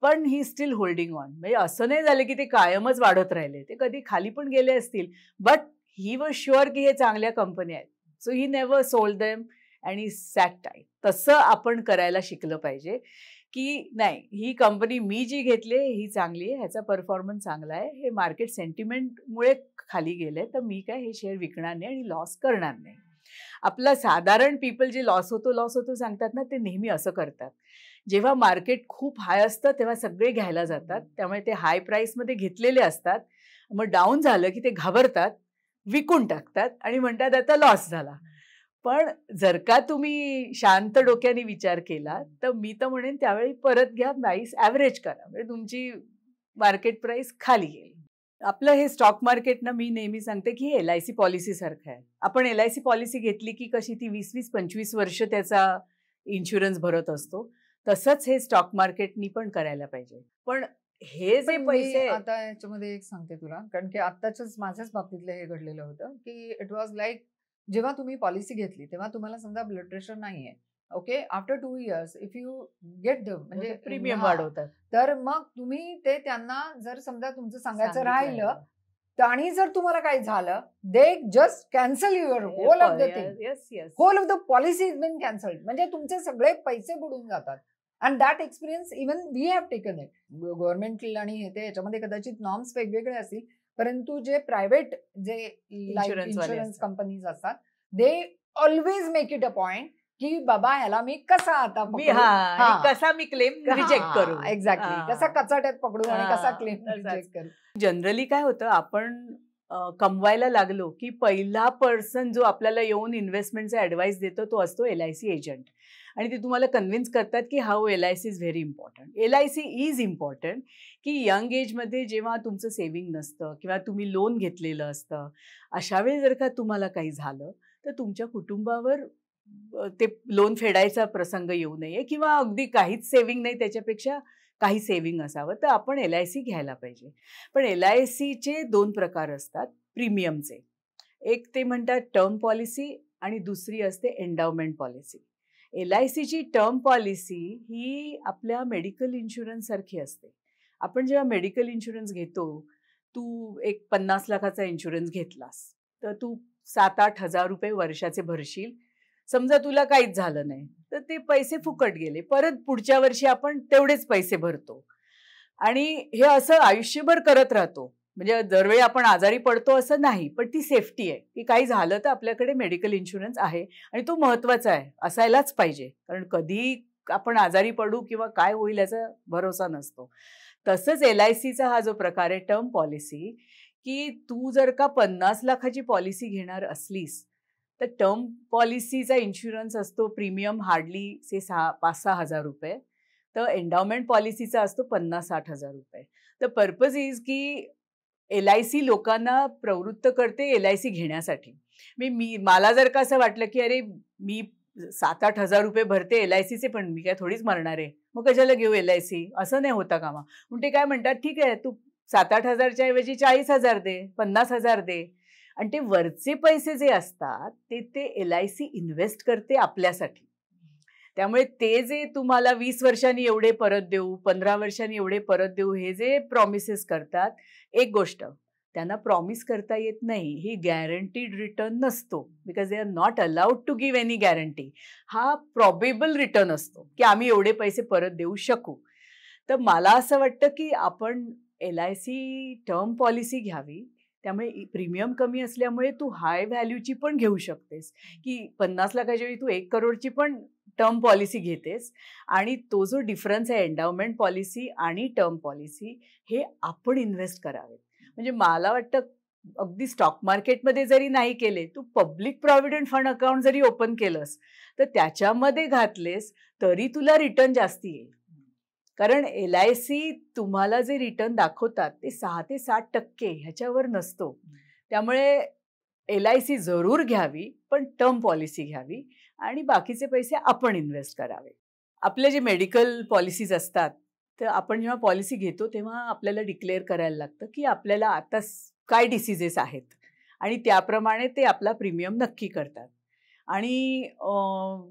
पण ही स्टील होल्डिंग ऑन. म्हणजे असं नाही झालं की ते कायमच वाढत राहिले, ते कधी खाली पण गेले असतील, बट ही वॉज शुअर की हे चांगल्या कंपन्या आहेत. So he never sold them and he sat tight. तसं आपण करायला शिकलं पाहिजे की नाही, ही कंपनी मी जी घेतली ही चांगली आहे, ह्याचा परफॉर्मन्स चांगला आहे, हे मार्केट सेंटिमेंटमुळे खाली गेले तर मी काय हे शेअर विकणार नाही आणि लॉस करणार नाही. आपला साधारण पीपल जे लॉस होतो सांगतात ना, ते नेहमी असं करतात. जेव्हा मार्केट खूप हाय असतं तेव्हा सगळे घ्यायला जातात, त्यामुळे ते हाय प्राईसमध्ये घेतलेले असतात. मग डाऊन झालं की ते घाबरतात, विकून टाकतात आणि म्हणतात आता लॉस झाला. पण जर का तुम्ही शांत डोक्याने विचार केला तर मी तर म्हणेन त्यावेळी परत घ्या, प्राईस ॲव्हरेज करा, म्हणजे तुमची मार्केट प्राईस खाली येईल. आपलं हे स्टॉक मार्केट मी नेहमी सांगते की हे LIC पॉलिसी सारखं आहे. आपण LIC पॉलिसी घेतली की कशी ती 20-25 वर्ष त्याचा इन्शुरन्स भरत असतो, तसंच हे स्टॉक मार्केटनी पण करायला पाहिजे. पण हे जे पण मी पैसे आता याच्यामध्ये एक सांगते तुला, कारण की आत्ताच्याच माझ्याच बाबतीतलं हे घडलेलं होतं, की इट वॉज लाईक जेव्हा तुम्ही पॉलिसी घेतली तेव्हा तुम्हाला समजा ब्लड प्रेशर नाहीये. Okay, after 2 years if you get the म्हणजे प्रीमियम हां, वाढवतात. तर मग तुम्ही ते त्यांना जर समजा तुमचं सांगायचं सांगितलं राहिलं आहे. आणि जर तुम्हाला काही झालं, they just cancel your whole of the thing. Yes yes. Whole of the policy is been cancelled. म्हणजे तुमचे सगळे पैसे बुडून जातात. And that experience even we have taken it. Government आणि हे ते याच्यामध्ये कदाचित नॉर्म्स वेगवेगळे असतील, परंतु जे प्रायव्हेट जे इन्शुरन्स कंपनीज असतात, they always make it a point की बाबा ह्याला मी कसा आता कसा मी क्लेम रिजेक्ट करू. एक्झॅक्टली, कसा कचाट्यात पकडू आणि कसा क्लेम तसाच. रिजेक्ट करू. जनरली काय होतं, आपण कमवायला लागलो की पहिला पर्सन जो आपल्याला येऊन इन्व्हेस्टमेंटचा ऍडवाइस देतो तो असतो LIC एजंट. आणि ते तुम्हाला कन्व्हिन्स करतात की how LIC is very important. LIC is important की यंग एजमध्ये जेव्हा तुमचं सेव्हिंग नसतं किंवा तुम्ही लोन घेतलेलं असतं, अशा वेळी जर का तुम्हाला काही झालं तर तुमच्या कुटुंबावर ते लोन फेडायचा प्रसंग येऊ नये किंवा अगदी काहीच सेव्हिंग नाही त्याच्यापेक्षा काही सेव्हिंग असावं, तर आपण LIC घ्यायला पाहिजे. पण LICचे 2 प्रकार असतात प्रीमियमचे. एक ते म्हणतात टर्म पॉलिसी आणि दुसरी असते एंडावमेंट पॉलिसी. LICची टर्म पॉलिसी ही आपल्या मेडिकल इन्शुरन्स सारखी असते. आपण जेव्हा मेडिकल इन्शुरन्स घेतो, तू एक 50 लाखाचा इन्शुरन्स घेतलास तर तू 7-8 हजार रुपये वर्षाचे भरशील. समजा तुला काहीच झालं नाही तर ते पैसे फुकट गेले, परत पुढच्या वर्षी आपण तेवढेच पैसे भरतो आणि हे असं आयुष्यभर करत राहतो. म्हणजे दरवेळी आपण आजारी पडतो असं नाही, पण ती सेफ्टी आहे की काही झालं तर आपल्याकडे मेडिकल इन्शुरन्स आहे आणि तो महत्वाचा आहे, असायलाच पाहिजे. कारण कधी आपण आजारी पडू किंवा काय होईल याचा भरोसा नसतो. तसंच LICचा हा जो प्रकार आहे टर्म पॉलिसी, की तू जर का 50 लाखाची पॉलिसी घेणार असलीस तर टर्म पॉलिसीचा इन्शुरन्स असतो प्रीमियम हार्डली 5-6 हजार रुपये. तर एंडावमेंट पॉलिसीचा असतो 50-60 हजार रुपये. तर पर्पज इज की LIC लोकांना प्रवृत्त करते LIC घेण्यासाठी. मला जर का असं वाटलं की अरे मी 7-8 हजार रुपये भरते LICचे, पण मी काय थोडीच मरणार आहे, मग कशाला घेऊ LIC, असं नाही होता कामा. मग ते काय म्हणतात, ठीक आहे तू 7-8 हजारच्या ऐवजी 40 हजार दे, 50 हजार दे. आणि ते वरचे पैसे जे असतात ते LIC इन्व्हेस्ट करते आपल्यासाठी. त्यामुळे ते जे तुम्हाला 20 वर्षांनी एवढे परत देऊ, 15 वर्षांनी एवढे परत देऊ, हे जे प्रॉमिसेस करतात, एक गोष्ट त्यांना प्रॉमिस करता येत नाही, ही गॅरंटीड रिटर्न नसतो. Because they are not allowed to give any guarantee. हा प्रॉबेबल रिटर्न असतो की आम्ही एवढे पैसे परत देऊ शकू. तर मला असं वाटतं की आपण LIC टर्म पॉलिसी घ्यावी. त्यामुळे प्रीमियम कमी असल्यामुळे तू हाय व्हॅल्यूची पण घेऊ शकतेस, की 50 लाखाच्या वेळी तू 1 करोडची पण टर्म पॉलिसी घेतेस. आणि तो जो डिफरन्स आहे एंडावमेंट पॉलिसी आणि टर्म पॉलिसी, हे आपण इन्व्हेस्ट करावे. म्हणजे मला वाटतं अगदी स्टॉक मार्केटमध्ये जरी नाही केले, तू पब्लिक प्रॉव्हिडंट फंड अकाउंट जरी ओपन केलंस तर त्याच्यामध्ये घातलेस तरी तुला रिटर्न जास्ती येईल. कारण LIC तुम्हाला जे रिटर्न दाखवतात ते 6 ते 7% ह्याच्यावर नसतो. त्यामुळे LIC जरूर घ्यावी, पण टर्म पॉलिसी घ्यावी आणि बाकीचे पैसे आपण इन्व्हेस्ट करावे. आपले जे मेडिकल पॉलिसीज असतात, तर आपण जेव्हा पॉलिसी घेतो तेव्हा आपल्याला डिक्लेअर करायला लागतं की आपल्याला आता काय डिसिजेस आहेत आणि त्याप्रमाणे ते आपला प्रीमियम नक्की करतात. आणि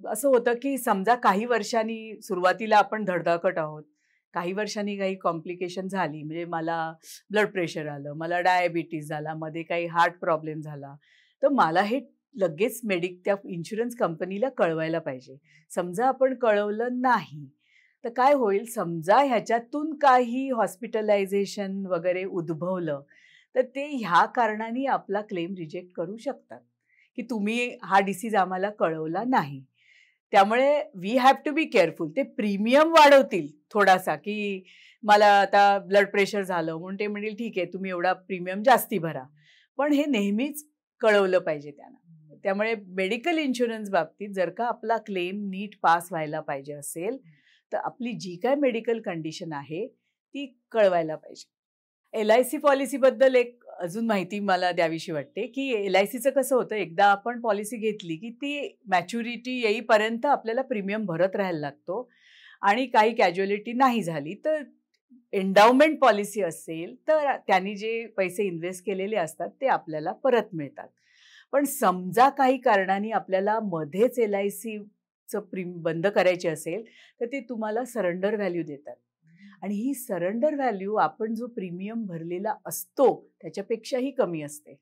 असं होतं की समजा काही वर्षांनी सुरुवातीला आपण धडधाकट आहोत, काही वर्षांनी काही कॉम्प्लिकेशन झाली, म्हणजे मला ब्लड प्रेशर आलं, मला डायबिटीज झाला, मध्ये काही हार्ट प्रॉब्लेम झाला, तर मला हे लगेच त्या इन्शुरन्स कंपनीला कळवायला पाहिजे. समजा आपण कळवलं नाही तर काय होईल, समजा ह्याच्यातून काही हॉस्पिटलायझेशन वगैरे उद्भवलं तर ते ह्या कारणाने आपला क्लेम रिजेक्ट करू शकतात की तुम्ही हा डिसीज आम्हाला कळवला नाही. त्यामुळे we have to be careful. ते प्रीमियम वाढवतील थोडासा, की मला आता ब्लड प्रेशर झालं म्हणून ते म्हणतील ठीक आहे तुम्ही एवढा प्रीमियम जास्ती भरा, पण हे नेहमीच कळवलं पाहिजे त्यांना. त्यामुळे मेडिकल इन्शुरन्स बाबतीत जर का आपला क्लेम नीट पास व्हायला पाहिजे असेल तर आपली जी काय मेडिकल कंडिशन आहे ती कळवायला पाहिजे. LIC पॉलिसीबद्दल एक अजून माहिती मला द्यावीशी वाटते, की LICचं कसं होतं, एकदा आपण पॉलिसी घेतली, की ती मॅच्युरिटी येईपर्यंत आपल्याला प्रीमियम भरत राहायला लागतो आणि काही कॅज्युअलिटी नाही झाली, तर एंडाउमेंट पॉलिसी असेल, तर त्यांनी जे पैसे इन्व्हेस्ट केलेले असतात, ते आपल्याला परत मिळतात. पण समजा काही कारणाने आपल्याला मध्येच LICचं बंद करायची असेल, तर ते तुम्हाला सरेंडर व्हॅल्यू देतात. आणि ही सरेंडर व्हॅल्यू आपण जो प्रीमियम भरलेला असतो त्याच्यापेक्षाही कमी असते.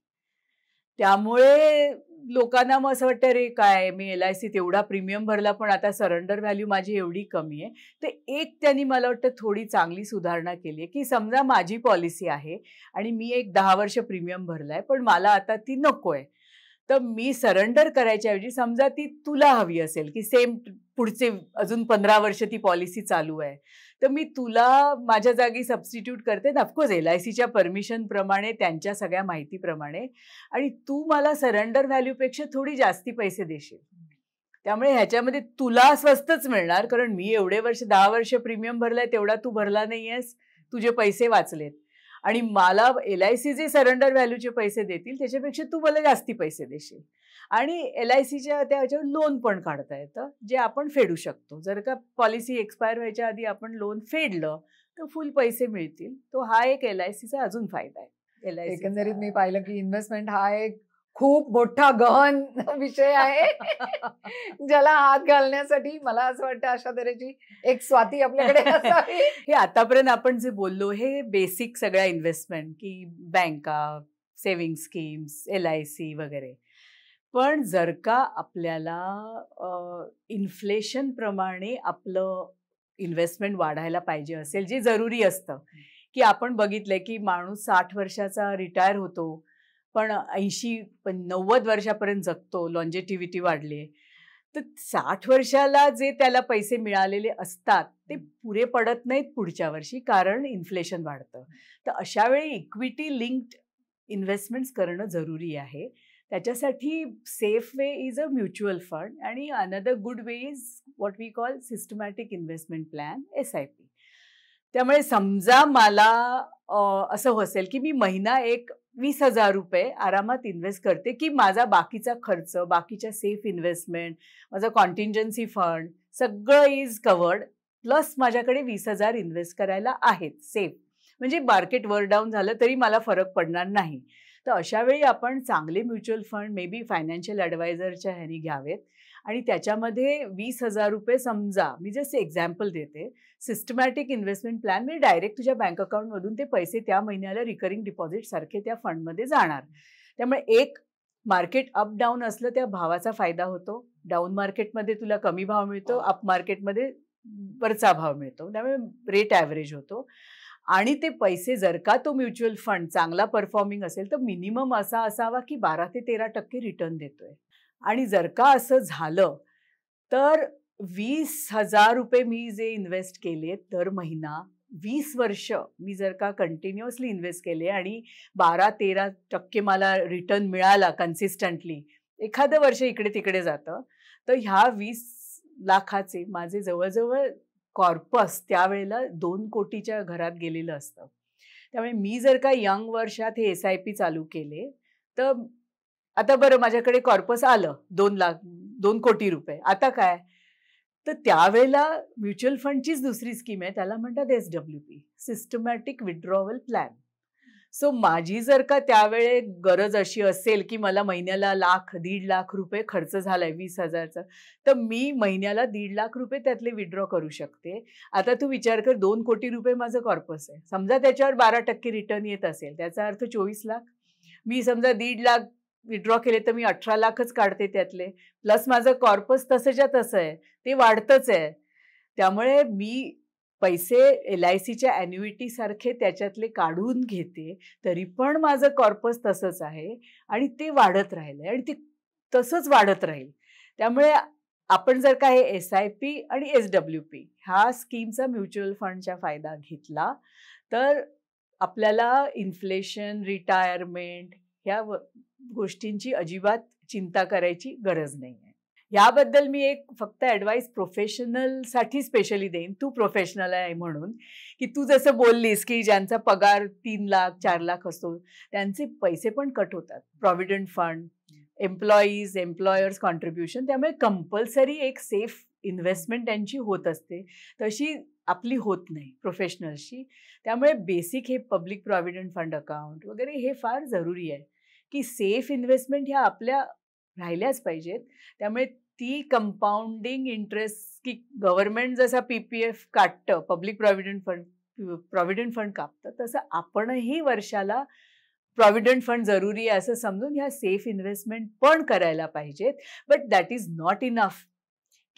त्यामुळे लोकांना मग असं वाटतं, अरे काय मी LIC एवढा प्रीमियम भरला पण आता सरेंडर व्हॅल्यू माझी एवढी कमी आहे. तर एक त्यांनी मला वाटतं थोडी चांगली सुधारणा केली आहे, की समजा माझी पॉलिसी आहे आणि मी एक 10 वर्ष प्रीमियम भरलाय, पण मला आता ती नकोय. तर मी सरेंडर करायच्या ऐवजी समजा ती तुला हवी असेल, की सेम पुढचे अजून 15 वर्ष ती पॉलिसी चालू आहे. तर मी तुला माझ्या जागी सबस्टिट्यूट करते. ऑफकोर्स LICच्या परमिशन प्रमाणे, त्यांच्या सगळ्या माहितीप्रमाणे, आणि तू मला सरेंडर व्हॅल्यूपेक्षा थोडी जास्ती पैसे देशील. त्यामुळे ह्याच्यामध्ये तुला स्वस्तच मिळणार, कारण मी एवढे वर्ष 10 वर्ष प्रीमियम भरलाय तेवढा तू भरला नाहीयेस, तुझे पैसे वाचलेत. आणि मला LIC जे सरेंडर व्हॅल्यूचे पैसे देतील त्याच्यापेक्षा तू मला जास्ती पैसे देशील. आणि LICच्या त्याच्यावर लोन पण काढता येतं, जे आपण फेडू शकतो. जर का पॉलिसी एक्सपायर व्हायच्या आधी आपण लोन फेडलं तर फुल पैसे मिळतील. तो हा एक LICचा अजून फायदा आहे. एकंदरीत मी पाहिलं की इन्व्हेस्टमेंट हा एक खूप मोठा गहन विषय आहे ज्याला हात घालण्यासाठी मला असं वाटतं अशा तऱ्हेची एक स्वाती आपल्याकडे असावी. हे आतापर्यंत आपण जे बोललो हे बेसिक सगळ्या इन्व्हेस्टमेंट, की बँका, सेव्हिंग स्कीम्स, LIC वगैरे. पण जर का आपल्याला इन्फ्लेशन प्रमाणे आपलं इन्व्हेस्टमेंट वाढायला पाहिजे असेल, जे जरुरी असतं, की आपण बघितलंय की माणूस 60 वर्षाचा रिटायर होतो पण 80-90 वर्षापर्यंत जगतो, लॉन्जेटिव्हिटी वाढली. तर 60 वर्षाला जे त्याला पैसे मिळालेले असतात ते पुरे पडत नाहीत पुढच्या वर्षी, कारण इन्फ्लेशन वाढतं. तर अशा वेळी इक्विटी लिंक्ड इन्व्हेस्टमेंट्स करणं जरुरी आहे. त्याच्यासाठी safe way is a mutual fund, आणि another good way is what we call systematic investment plan, SIP. त्यामुळे समजा मला असं असेल की मी महिना एक 20,000 रुपये आरामात इन्व्हेस्ट करते, की माझा बाकीचा खर्च, बाकीच्या सेफ इन्व्हेस्टमेंट, माझं कॉन्टिंजन्सी फंड सगळं इज कवर्ड, प्लस माझ्याकडे 20,000 इन्व्हेस्ट करायला आहेत सेफ. म्हणजे मार्केट वर डाऊन झालं तरी मला फरक पडणार नाही. तर अशा वेळी आपण चांगले mutual fund may be financial ॲडवायझरच्या ह्यानी घ्यावेत, आणि त्याच्यामध्ये 20,000 रुपये समजा, मी जस्ट एक्झाम्पल देते, सिस्टमॅटिक इन्व्हेस्टमेंट प्लॅन म्हणजे डायरेक्ट तुझ्या बँक अकाउंटमधून ते पैसे त्या महिन्याला रिकरिंग डिपॉझिट सारखे त्या फंडमध्ये जाणार. त्यामुळे एक, मार्केट अप डाऊन असलं त्या भावाचा फायदा होतो. डाऊन मार्केटमध्ये तुला कमी भाव मिळतो, अप मार्केटमध्ये वरचा भाव मिळतो, त्यामुळे रेट ॲव्हरेज होतो. आणि ते पैसे जर का तो म्युच्युअल फंड चांगला परफॉर्मिंग असेल तर मिनिमम असा असावा की 12 ते 13% रिटर्न देतोय. आणि जर का असं झालं तर 20,000 रुपये मी जे इन्व्हेस्ट केले दर महिना 20 वर्ष मी जर का कंटिन्युअसली इन्व्हेस्ट केले आणि 12-13% मला रिटर्न मिळाला कन्सिस्टंटली, एखादं वर्ष इकडे तिकडे जातं, तर ह्या 20 लाखाचे माझे जवळजवळ कॉर्पस त्यावेळेला 2 कोटीच्या घरात गेलेलं असतं. त्यामुळे मी जर का यंग वर्षात हे SIP चालू केले, तर आता बरं माझ्याकडे कॉर्पस आलं 2 कोटी रुपये. आता काय? तर त्यावेळेला म्युच्युअल फंडचीच दुसरी स्कीम आहे, त्याला म्हणतात SWP, systematic withdrawal plan. So माझी जर का त्यावेळे गरज अशी असेल की मला महिन्याला 1,00,000-1.5 लाख रुपये खर्च झालाय 20,000चा, तर मी महिन्याला 1.5 लाख रुपये त्यातले विथड्रॉ करू शकते. आता तू विचार कर, 2 कोटी रुपये माझं कॉर्पस आहे, समजा त्याच्यावर 12% रिटर्न येत असेल, त्याचा अर्थ 24 लाख. मी समजा 1.5 लाख विथड्रॉ केले तर मी 18 लाखच काढते त्यातले, प्लस माझं कॉर्पस तसंच्या तसं आहे, ते वाढतच आहे. त्यामुळे मी पैसे LICच्या ॲन्युइटी सारखे त्याच्यातले काढून घेते, तरी पण माझं कॉर्पस तसंच आहे आणि ते वाढत राहिलंय आणि ते तसंच वाढत राहील. त्यामुळे आपण जर का हे SIP आणि SWP ह्या स्कीमचा म्युच्युअल फंडचा फायदा घेतला, तर आपल्याला इन्फ्लेशन, रिटायरमेंट ह्या गोष्टींची अजिबात चिंता करायची गरज नाही आहे. ह्याबद्दल मी एक फक्त ऍडवाइस प्रोफेशनलसाठी स्पेशली देईन. तू प्रोफेशनल आहे म्हणून, की तू जसं बोललीस की ज्यांचा पगार 3 लाख 4 लाख असतो त्यांचे पैसे पण कट होतात. Provident fund, employees, employers contribution, त्यामुळे कंपल्सरी एक सेफ इन्व्हेस्टमेंट त्यांची होत असते, तशी आपली होत नाही प्रोफेशनल्सची. त्यामुळे बेसिक हे पब्लिक प्रॉव्हिडंट फंड अकाउंट वगैरे हे फार जरुरी आहे, की सेफ इन्व्हेस्टमेंट ह्या आपल्या राहिल्याच पाहिजेत. त्यामुळे ती कंपाऊंडिंग इंटरेस्ट, की गव्हर्नमेंट जसा PPF काढतं, पब्लिक प्रॉव्हिडंट फंड कापतं, तसं आपणही वर्षाला प्रॉव्हिडंट फंड जरुरी आहे असं समजून ह्या सेफ इन्व्हेस्टमेंट पण करायला पाहिजेत. But that is not enough,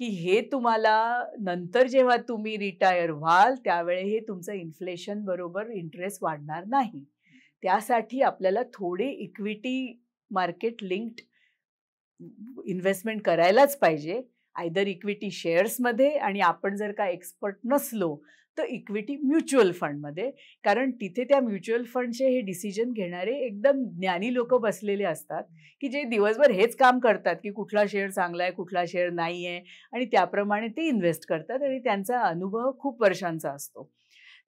की हे तुम्हाला नंतर जेव्हा तुम्ही रिटायर व्हाल त्यावेळी हे तुमचं इन्फ्लेशन बरोबर इंटरेस्ट वाढणार नाही. त्यासाठी आपल्याला थोडे इक्विटी मार्केट लिंक्ड इन्व्हेस्टमेंट करायलाच पाहिजे. आयदर इक्विटी शेअर्समध्ये, आणि आपण जर का एक्सपर्ट नसलो तर इक्विटी म्युच्युअल फंडमध्ये. कारण तिथे त्या म्युच्युअल फंडचे हे डिसिजन घेणारे एकदम ज्ञानी लोक बसलेले असतात, की जे दिवसभर हेच काम करतात की कुठला शेअर चांगला आहे, कुठला शेअर नाही आहे, आणि त्याप्रमाणे ते इन्व्हेस्ट करतात, आणि त्यांचा अनुभव खूप वर्षांचा असतो.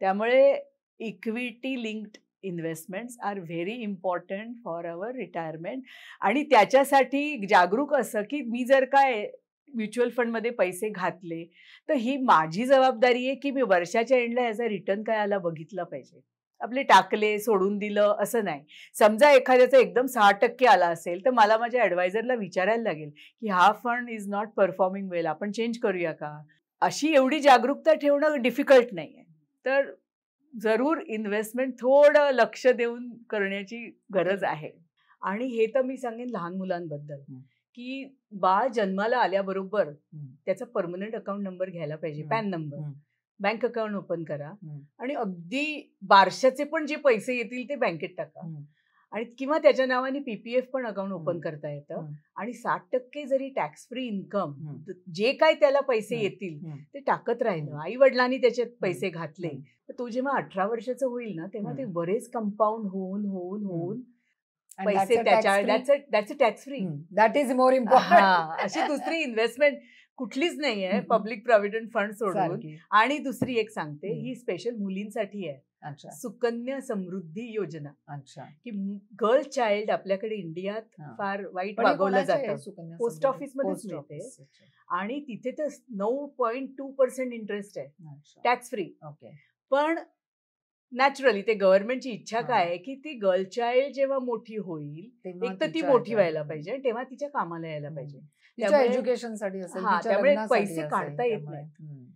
त्यामुळे equity linked investments are very important for our retirement. आणि त्याच्यासाठी जागरूक असं की मी जर काय म्युच्युअल फंडमध्ये पैसे घातले तर ही माझी जबाबदारी आहे की मी वर्षाच्या एंडला याचा रिटर्न काय आला बघितला पाहिजे. आपले टाकले, सोडून दिलं असं नाही. समजा एखाद्याचा एकदम 6% आला असेल तर मला माझ्या ॲडवायझरला विचारायला लागेल की हा फंड इज नॉट परफॉर्मिंग वेल, आपण चेंज करूया का. अशी एवढी जागरूकता ठेवणं डिफिकल्ट नाही आहे. तर जरूर इन्व्हेस्टमेंट थोडं लक्ष देऊन करण्याची गरज आहे. आणि हे तर मी सांगेन लहान मुलांबद्दल, की बाळ जन्माला आल्याबरोबर त्याचा परमनंट अकाउंट नंबर घ्यायला पाहिजे, pan number. Bank account open करा, आणि अगदी बारशाचे पण जे पैसे येतील ते बँकेत टाका, आणि किंवा त्याच्या नावाने PPF पण अकाउंट ओपन करता येतं. आणि 60% जरी टॅक्स फ्री इन्कम, जे काय त्याला पैसे येतील ते टाकत राहिलं, आई वडिलांनी त्याच्यात पैसे घातले, तर तो जेव्हा 18 वर्षाचं होईल ना तेव्हा ते बरेच कंपाऊंड होऊन होऊन होऊन पैसे त्याच्या tax free. That is more important. अशी दुसरी इन्व्हेस्टमेंट कुठलीच नाही आहे पब्लिक प्रॉव्हिडंट फंड सोडून. आणि दुसरी एक सांगते, ही स्पेशल मुलींसाठी आहे, सुकन्या समृद्धी योजना. की गर्ल चाइल्ड आपल्याकडे इंडियात फार वाईट वागवलं जातं. पोस्ट ऑफिसमध्येच मिळते, आणि तिथे तर 9.2% इंटरेस्ट आहे, टॅक्स फ्री. पण नॅचरली ते गव्हर्नमेंटची इच्छा काय आहे की ती गर्ल चाइल्ड जेव्हा मोठी होईल, एक तर ती मोठी व्हायला पाहिजे आणि तेव्हा तिच्या कामाला यायला पाहिजे. एज्युकेशनसाठी त्यामुळे पैसे काढता येत नाही.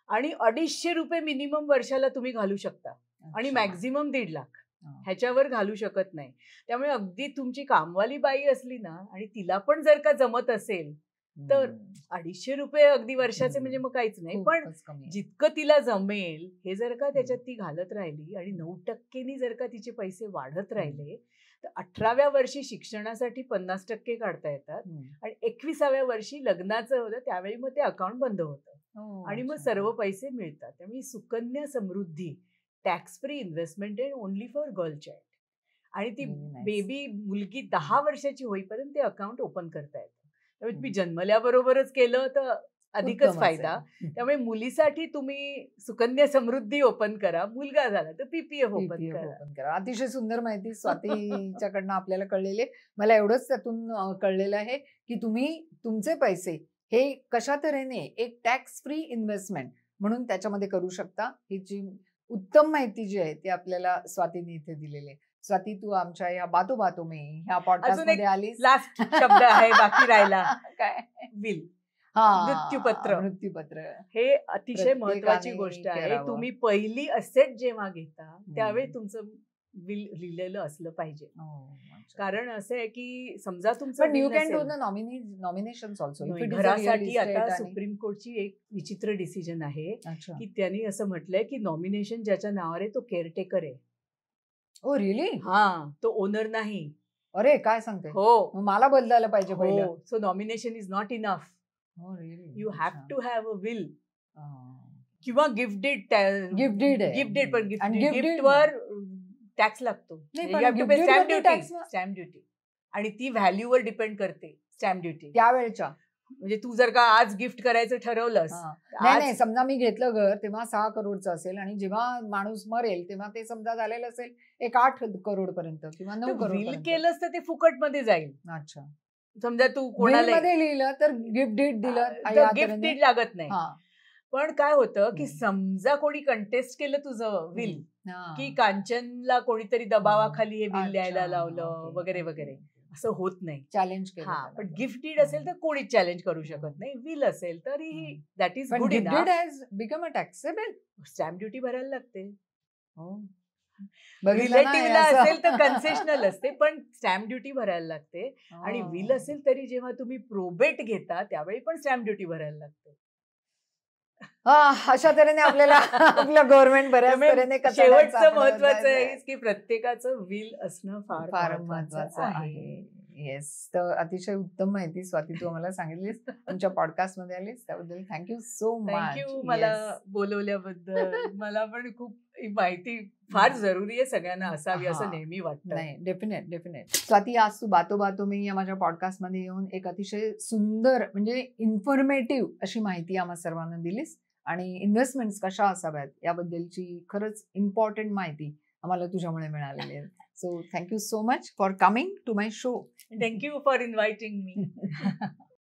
आणि 250 रुपये मिनिमम वर्षाला तुम्ही घालू शकता, आणि मॅक्झिमम 1.5 लाख ह्याच्यावर घालू शकत नाही. त्यामुळे अगदी तुमची कामवाली बाई असली ना, आणि तिला पण जर का जमत असेल तर 250 रुपये अगदी वर्षाचे म्हणजे मग काहीच नाही. पण जितकं तिला जमेल हे जर का त्याच्यात ती घालत राहिली, आणि 9% जर का तिचे पैसे वाढत राहिले, तर 18व्या वर्षी शिक्षणासाठी 50% काढता येतात, आणि 21व्या वर्षी लग्नाचं होतं त्यावेळी मग ते अकाउंट बंद होतं, आणि मग सर्व पैसे मिळतात. त्यामुळे Sukanya Samriddhi tax free investment आहे, ओनली फॉर गर्ल चाइल्ड. आणि ती बेबी मुलगी 10 वर्षाची होईपर्यंत ते अकाउंट ओपन करता येतं. त्यामुळे तुम्ही जन्मल्याबरोबरच केलं तर अधिकच फायदा. त्यामुळे मुलीसाठी तुम्ही सुकन्या समृद्धी ओपन करा, मुलगा झाला तर PPF ओपन करा. अतिशय सुंदर माहिती स्वातीच्याकडनं आपल्याला कळलेली. मला एवढंच त्यातून कळलेलं आहे की तुम्ही तुमचे पैसे हे कशा तऱ्हेने एक टॅक्स फ्री इन्व्हेस्टमेंट म्हणून त्याच्यामध्ये करू शकता. ही जी उत्तम माहिती जी आहे ती आपल्याला स्वातीने इथे दिलेली आहे. स्वाती, तू आमच्या या बातो बातो में ह्या पॉडकास्ट मध्ये आलीस. लास्ट शब्द आहे बाकी राहिला, काय? विल. मृत्यूपत्र हे अतिशय महत्वाची गोष्ट आहे. तुम्ही पहिली असेट जेव्हा घेता त्यावेळी तुमचं विल लिहिलेलं असलं पाहिजे. कारण असं आहे की समजा तुमचं नॉमिनेशन्स ऑल्सो घरासाठी आता सुप्रीम कोर्टची एक विचित्र डिसिजन आहे की त्यांनी असं म्हटलंय की नॉमिनेशन ज्याच्या नावावर आहे तो केअरटेकर आहे. Oh really? तो ओनर नाही. अरे काय सांगते? हो, मला बदलायला पाहिजे पहिलं. So nomination is not enough. You have to have a will किंवा गिफ्टेड पण गिफ्टवर टॅक्स लागतो, स्टॅम्प ड्युटी, आणि ती व्हॅल्यूवर डिपेंड करते स्टॅम्प ड्युटी त्यावेळेच्या. म्हणजे तू जर का आज गिफ्ट करायचं ठरवलंस, नाही नाही, समजा मी घेतलं घर तेव्हा 6 करोडचं असेल आणि जेव्हा माणूस मरेल तेव्हा ते समजा झालेलं असेल 8 करोड पर्यंत किंवा 9 करोड विल पर्यंत. केलंस तर ते फुकटमध्ये जाईल. अच्छा, समजा तू बिल कोणाला मध्ये लिहिलं तर गिफ्ट डीड दिलं गिफ्ट डीड लागत नाही. हा पण काय होतं की हम्म. समजा कोणी कंटेस्ट केलं तुझं विल, हा. की कांचनला कोणीतरी दबावाखाली हे बिल अच्छा, द्यायला लावलं ओके, वगैरे ओके. वगैरे, असं होत नाही. चॅलेंज केलं हा, त्याला. पण गिफ्ट डीड असेल तर कोणीच चॅलेंज करू शकत नाही. विल असेल तरीही दॅट इज पण good gift deed enough. Has become a taxable. Stamp duty भरायला लागते. बघितलं ना, हे रिलेटिव्हला असं. असेल तर कन्सेशनल असते, पण स्टॅम्प ड्युटी भरायला लागते. आणि विल असेल तरी जेव्हा तुम्ही प्रोबेट घेता त्यावेळी पण स्टॅम्प ड्युटी भरायला लागते. अशा तऱ्हेने आपल्याला आपलं गव्हर्नमेंट बऱ्याच तऱ्हेने शेवटचं महत्वाचं आहे की प्रत्येकाचं विल असणं फार फार महत्वाचं महत्वाचं आहे. आहे. येस, तर अतिशय उत्तम माहिती स्वाती तू आम्हाला सांगितलीस, तुमच्या पॉडकास्ट मध्ये आलीस त्याबद्दल थँक्यू सो मच. थँक्यू मला बोलवल्याबद्दल. मला पण खूप ही माहिती फार जरुरी आहे, सगळ्यांना असावी असं नेहमी वाटतं. नाही, डेफिनेट. स्वाती, आज तू बातो बातो मी या माझ्या पॉडकास्ट मध्ये येऊन एक अतिशय सुंदर म्हणजे इन्फॉर्मेटिव्ह अशी माहिती आम्हा सर्वांना दिलीस आणि इन्व्हेस्टमेंट कशा असाव्यात याबद्दलची खरंच इम्पॉर्टंट माहिती आम्हाला तुझ्यामुळे मिळालेली आहे. So thank you so much for coming to my show. Thank you for inviting me.